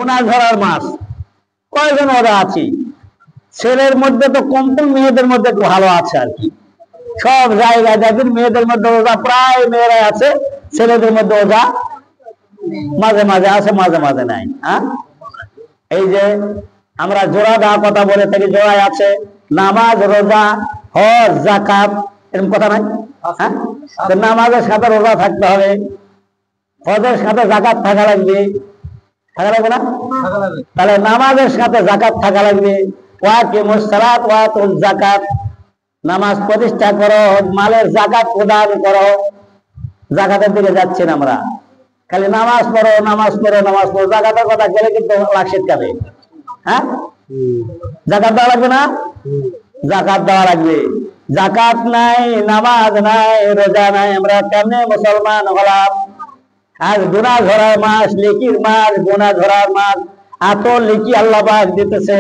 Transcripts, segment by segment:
গুনাহ ধরার মাস। কয়জন ওরা আছি? ছেলের মধ্যে তো কম কম, মেয়েদের মধ্যে একটু ভালো আছে আর কি। সব জায়গায় দেখেন মেয়েদের মধ্যে ওজা প্রায় মেয়েরাই আছে, ছেলেদের মধ্যে ওজা মাঝে মাঝে আছে, মাঝে মাঝে নাই। হ্যাঁ, এই যে আমরা জোড়া দেওয়া কথা বলে থাকি, জোড়ায় আছে নামাজ, রোজা, হজ, যাকাত, এরকম কথা নাই? হ্যাঁ, তো নামাজের সাথে রোজা থাকতে হবে, হজের সাথে যাকাত থাকা লাগবে, থাকা লাগবে না? তাহলে নামাজের সাথে যাকাত থাকা লাগবে। ওয়াকিমুস সালাত ওয়া আতুজ যাকাত, নামাজ প্রতিষ্ঠা করো, মালের যাকাত প্রদান করো। যাকাতের দিকে যাচ্ছেন আমরা, খালি নামাজ পড়ো, নামাজ পড়ো, নামাজ পড়ো, যাকাতের কথা গেলে কিন্তু লাখ শিখাবে। হ্যাঁ, যাকাত দেওয়া লাগবে না? যাকাত দেওয়া লাগবে। যাকাত নাই, নামাজ নাই, রোজা নাই, আমরা কেমনে মুসলমান হলাম? আজ গুনাহ ধরার মাস, লিকির মাস, গুনাহ ধরার মাস। এত লিকি আল্লাহ পাক দিতেছে,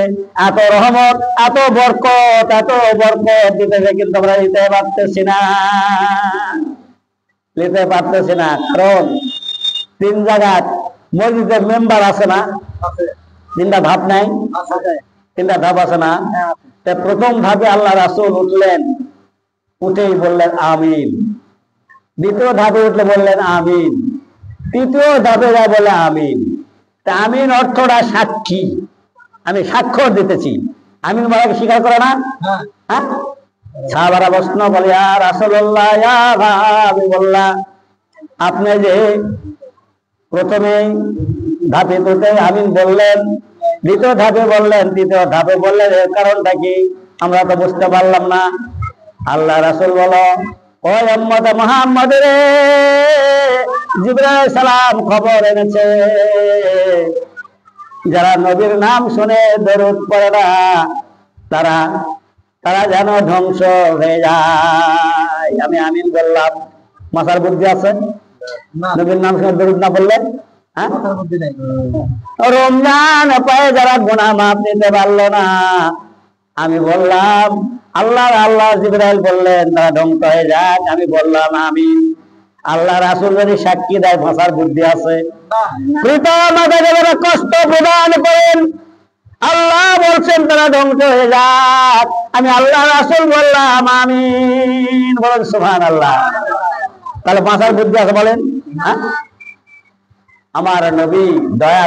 এত রহমত, এত বরকত, এত বরকত দিতেছে, কিন্তু আমরা নিতে পারতেছি না, নিতে পারতেছি না। কারণ তিন জায়গায় মসজিদের মেম্বার আছে না? তিনটা ধাপ নাই? তিনটা ধাপ আছে না? প্রথম ধাপে আল্লাহ রাসূল উঠলেন, উঠেই বললেন আমিন। দ্বিতীয় ধাপে উঠলে বললেন আমিন। তৃতীয় ধাপে যা বলে আমিন। তা আমিন অর্থটা সাক্ষী, আমি স্বাক্ষর দিতেছি। আমিন বলা স্বীকার করে না? হ্যাঁ, সাহাবারা প্রশ্ন বলে ইয়া রাসূলুল্লাহ, ইয়া হাবিবাল্লাহ, আপনি যে প্রথমে ধাপে দুটো আমিন বললেন, দ্বিতীয় ধাপে বললেন, তৃতীয় ধাপে বললেন, এর কারণটা কি? আমরা তো বুঝতে পারলাম না। আল্লাহ রাসূল বলো, ও উম্মত মুহাম্মদ রে, জিবরাইল সালাম খবর এনেছে, যারা নবীর নাম শুনে দরুদ পড়ে না, তারা তারা যেন ধ্বংস হয়ে যায়। আমি আমিন বললাম, মাথার বুদ্ধি আছে? নবীর নাম শুনে দরুদ না পড়লে? হ্যাঁ, রমজান পায়ে যারা গুনাহ মাফ নিতে পারলো না, আমি বললাম আল্লাহ জিবরাইল বললেন তারা ধ্বংস হয়ে যাক, আমি বললাম আমিন। আল্লাহ রাসূল যদি সাক্ষী দেয়, ভাষার বুদ্ধি আছে? কষ্ট প্রদান করেন, আল্লাহ বলছেন তারা ধ্বংস হয়ে যাক, আমি আল্লাহ রাসূল বললাম আমিন। বলেন সুবহানাল্লাহ। তাহলে ভাষার বুদ্ধি আছে বলেন? হ্যাঁ, আমার নবী দয়া